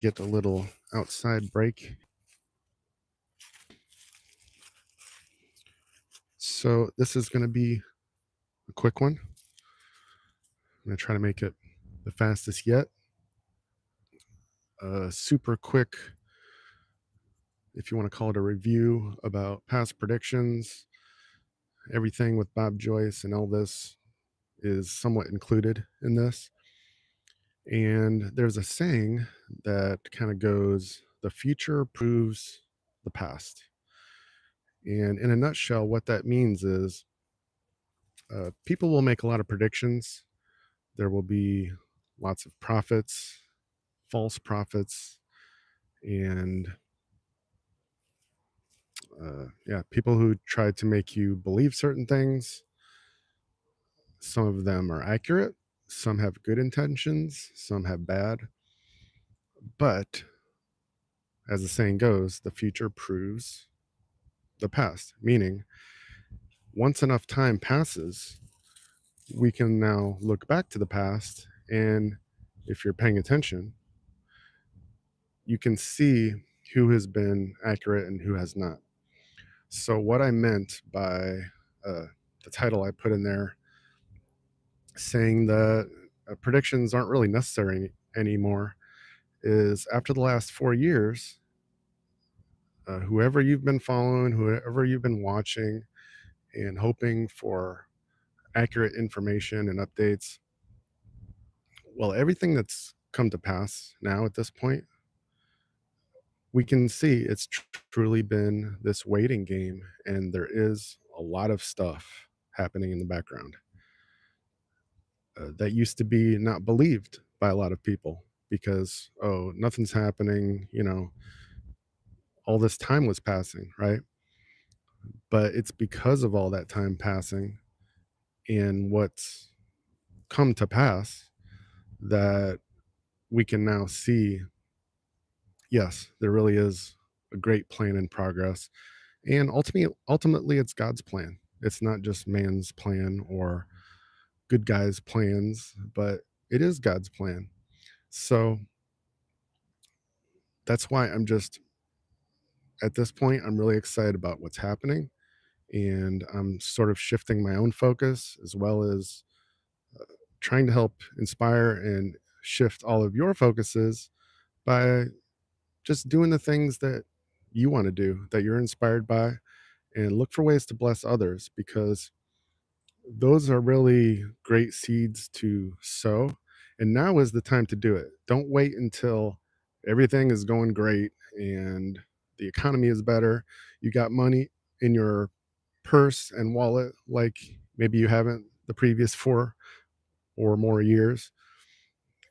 get a little outside break. So this is going to be a quick one. I'm going to try to make it the fastest yet. Super quick, if you want to call it a review about past predictions. Everything with Bob Joyce and Elvis is somewhat included in this. And there's a saying that kind of goes, the future proves the past. And in a nutshell, what that means is people will make a lot of predictions. There will be lots of prophets, false prophets, and people who try to make you believe certain things. Some of them are accurate, some have good intentions, some have bad. But as the saying goes, the future proves the past, meaning once enough time passes, we can now look back to the past, and if you're paying attention, you can see who has been accurate and who has not. So what I meant by the title I put in there, saying that predictions aren't really necessary anymore, is after the last 4 years, whoever you've been following, whoever you've been watching and hoping for accurate information and updates, well, everything that's come to pass now at this point, we can see it's truly been this waiting game, and there is a lot of stuff happening in the background that used to be not believed by a lot of people because, oh, nothing's happening, all this time was passing, right? But it's because of all that time passing and what's come to pass that we can now see, yes, there really is a great plan in progress. And ultimately, it's God's plan. It's not just man's plan or good guys' plans, but it is God's plan. So that's why at this point, I'm really excited about what's happening. And I'm sort of shifting my own focus as well as trying to help inspire and shift all of your focuses by just doing the things that you want to do, that you're inspired by, and look for ways to bless others, because those are really great seeds to sow. And now is the time to do it. Don't wait until everything is going great and the economy is better. You got money in your purse and wallet like maybe you haven't the previous 4 or more years.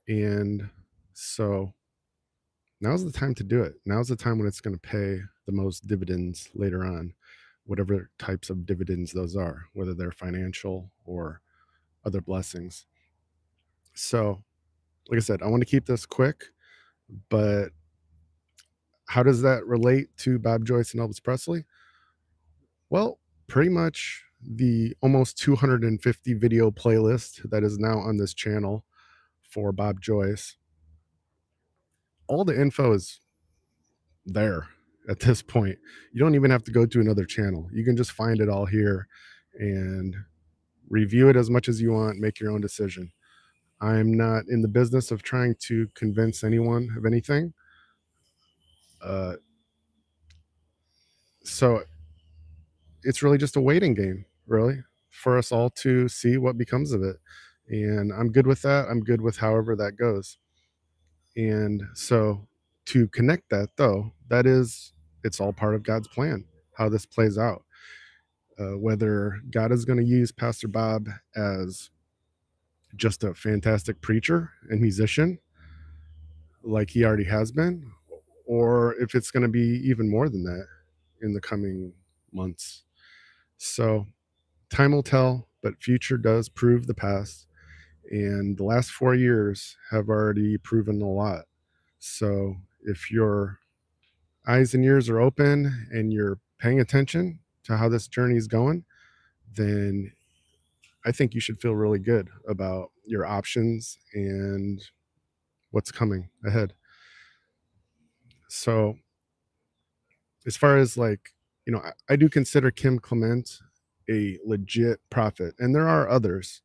And so now's the time to do it. Now's the time when it's going to pay the most dividends later on, whatever types of dividends those are, whether they're financial or other blessings. So, like I said, I want to keep this quick, but how does that relate to Bob Joyce and Elvis Presley? Well, pretty much the almost 250 video playlist that is now on this channel for Bob Joyce, all the info is there at this point. You don't even have to go to another channel. You can just find it all here and review it as much as you want, make your own decision. I'm not in the business of trying to convince anyone of anything. Uh, so it's really just a waiting game, really, for us all to see what becomes of it. And I'm good with that. I'm good with however that goes. And so to connect that, though, it's all part of God's plan, how this plays out. Whether God is going to use Pastor Bob as just a fantastic preacher and musician, like he already has been, or if it's going to be even more than that in the coming months. So time will tell, but future does prove the past. And the last 4 years have already proven a lot. So if your eyes and ears are open and you're paying attention to how this journey is going, then I think you should feel really good about your options and what's coming ahead. So as far as like, I do consider 𝐸𝐸M𝐸 a legit prophet, and there are others.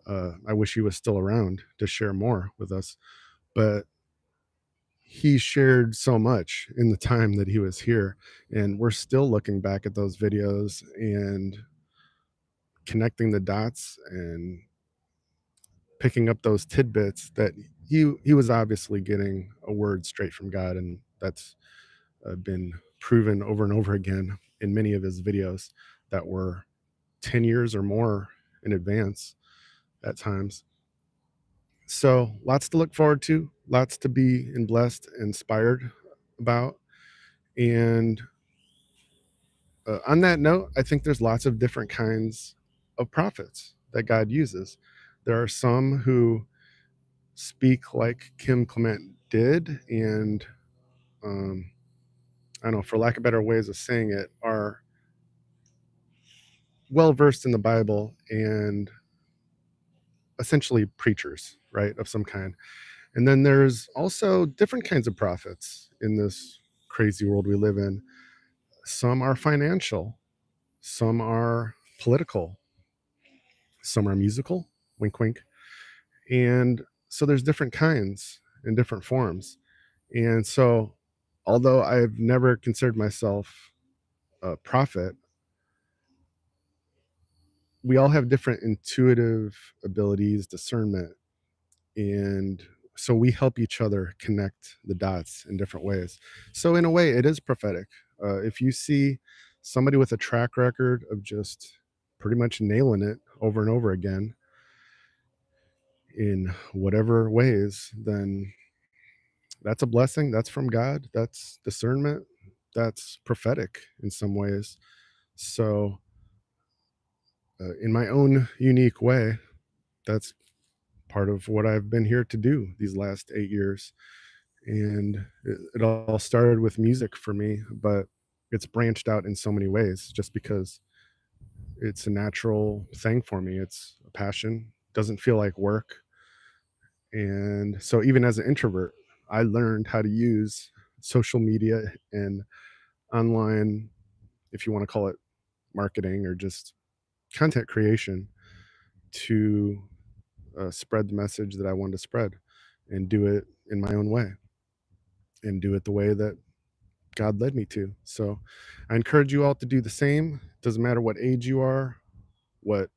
I wish he was still around to share more with us, but he shared so much in the time that he was here, and we're still looking back at those videos and connecting the dots and picking up those tidbits that he was obviously getting a word straight from God, and that's been proven over and over again in many of his videos that were 10 years or more in advance at times. So lots to look forward to, lots to be and blessed, inspired about. And on that note, I think there's lots of different kinds of prophets that God uses. There are some who speak like 𝐸𝐸M𝐸 did, and I don't know, for lack of better ways of saying it, are well versed in the Bible and essentially preachers, right, of some kind. And then there's also different kinds of prophets in this crazy world we live in. Some are financial, some are political, some are musical, wink, wink. And so there's different kinds and different forms. And so, although I've never considered myself a prophet, we all have different intuitive abilities, discernment, and so we help each other connect the dots in different ways. So in a way, it is prophetic. If you see somebody with a track record of just pretty much nailing it over and over again in whatever ways, then that's a blessing. That's from God. That's discernment. That's prophetic in some ways. So, in my own unique way, that's part of what I've been here to do these last 8 years. And it all started with music for me, but it's branched out in so many ways just because it's a natural thing for me. It's a passion, doesn't feel like work. And so, even as an introvert, I learned how to use social media and online, if you want to call it marketing or just content creation, to spread the message that I wanted to spread and do it in my own way and do it the way that God led me to. So I encourage you all to do the same. Doesn't matter what age you are, what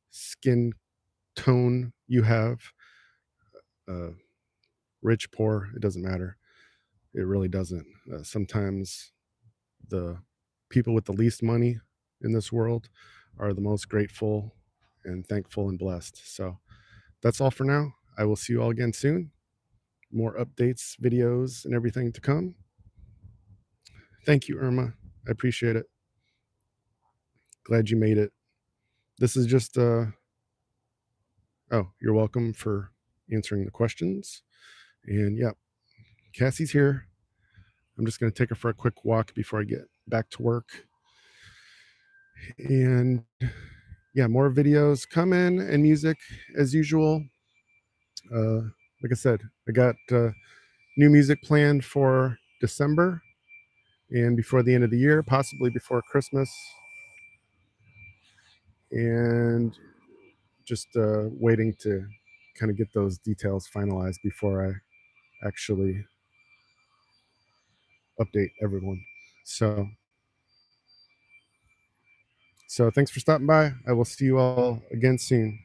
skin tone you have, uh, rich, poor, it doesn't matter. It really doesn't. Sometimes the people with the least money in this world are the most grateful and thankful and blessed. So that's all for now. I will see you all again soon. More updates, videos, and everything to come. Thank you, Irma. I appreciate it. Glad you made it. This is just oh, you're welcome for answering the questions. And yeah, Cassie's here. I'm just going to take her for a quick walk before I get back to work. And yeah, more videos coming and music as usual. Like I said, I got new music planned for December and before the end of the year, possibly before Christmas. And just waiting to kind of get those details finalized before I actually update everyone. So thanks for stopping by. I will see you all again soon.